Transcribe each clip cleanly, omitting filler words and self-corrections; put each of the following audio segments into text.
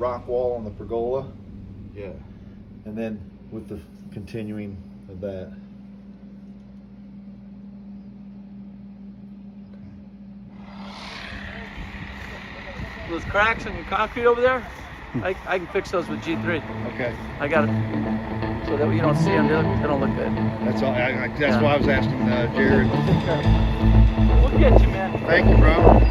rock wall on the pergola. Yeah. And then with the continuing of that. Those cracks in your concrete over there, I can fix those with G3. Okay. I got it. So that you don't see them, they don't look good. That's all. That's why I was asking Jared. We'll get you, man. Thank you, bro.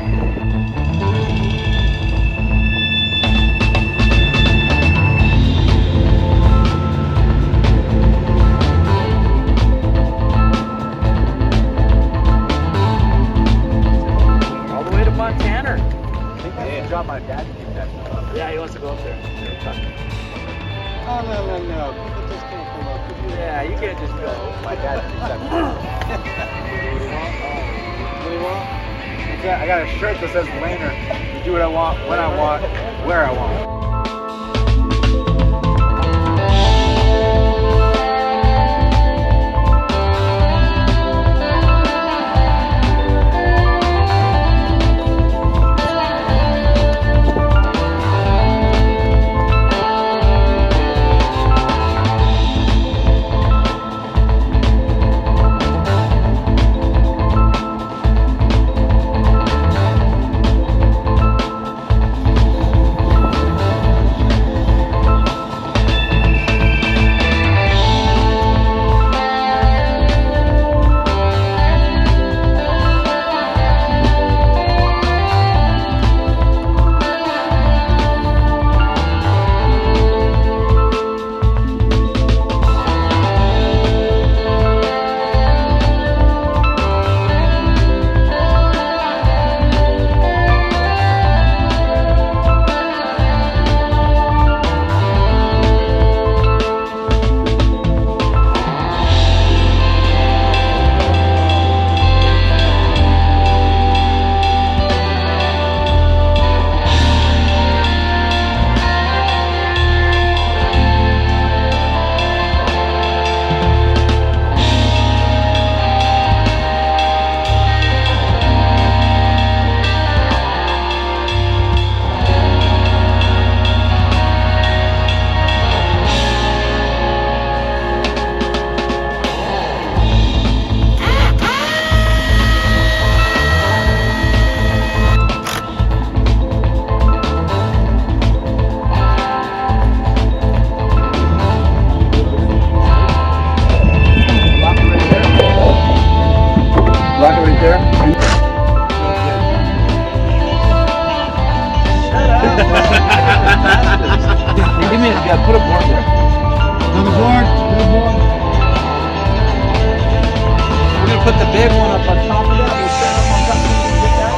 My dad keep that. Yeah, he wants to go up there. Oh, no. People just can't come up with you. Yeah, you can't just go. My dad keeps that. What do you want? I got a shirt that says Laner. To do what I want, when I want, where I want. Put a board there. On the board. We're gonna put the big one up on top of that. We'll stand up on top of it and get that.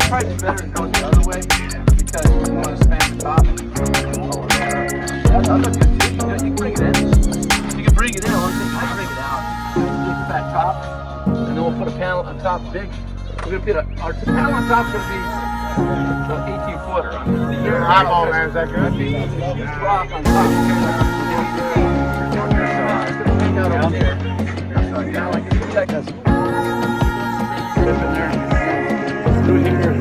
Probably better to go the other way because you want to span the top. That's good too. You can bring it in. You can bring it in. Only thing I bring it out. Keep that top, and then we'll put a panel on top big. We're gonna put our panel on top is gonna be an 18-footer. Eyeball, man, is that good? Huge rock on top. out over here. Now I can check us. Through here.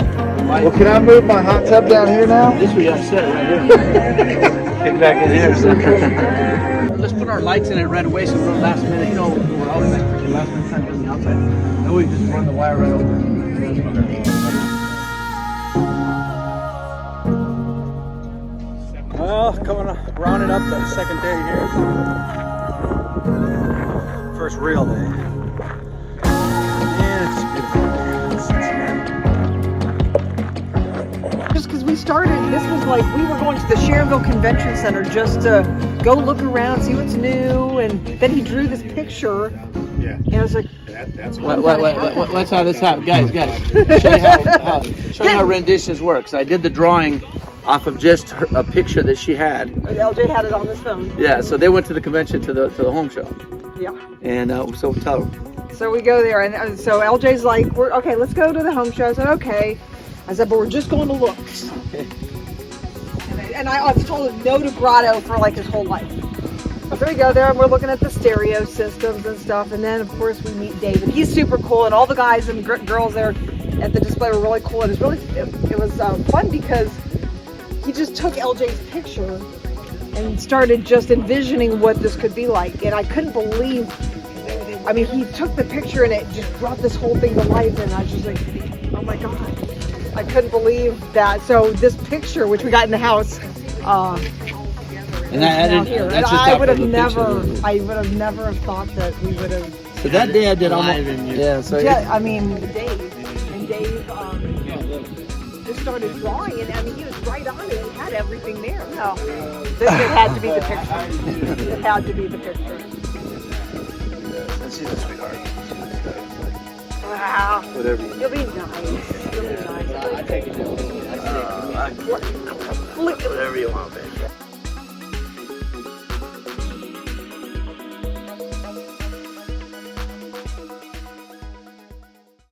Well, can I move my hot tub down here now? This we got set right here. Get back in here. So. Let's put our lights in it right away so we're last minute. You know, we're always like freaking last minute time on the outside. Then we just run the wire right over. Well, rounding up the second day here. First real day. Yeah, it's beautiful. Just because we started, this was like, we were going to the Sharonville Convention Center just to go look around, see what's new, and then he drew this picture. Yeah. And I was like, Let's how this happens. Guys. Show you how renditions works. I did the drawing off of just a picture that she had. LJ had it on his phone. Yeah, so they went to the convention to the home show. Yeah. And so tell them. So we go there, and so LJ's like, okay, let's go to the home show. I said, okay. I said, but we're just going to look. And I've told him no to Grotto for like his whole life. So we go there and we're looking at the stereo systems and stuff, and then of course we meet David. He's super cool, and all the guys and girls there at the display were really cool. And it was fun because he just took LJ's picture and started just envisioning what this could be like, and I couldn't believe. I mean, he took the picture and it just brought this whole thing to life, and I was just like, oh my god, I couldn't believe that. So this picture, which we got in the house, and I would have never have thought that we would have. So that day I did almost. Yeah. So I mean, Dave just started drawing, and I mean, he was right on it. He had everything there. No, it had to be the picture. It had to be the picture. She's a sweetheart. Wow. Whatever. You'll be nice. You'll be nice. I take it. Look at Whatever you want, baby.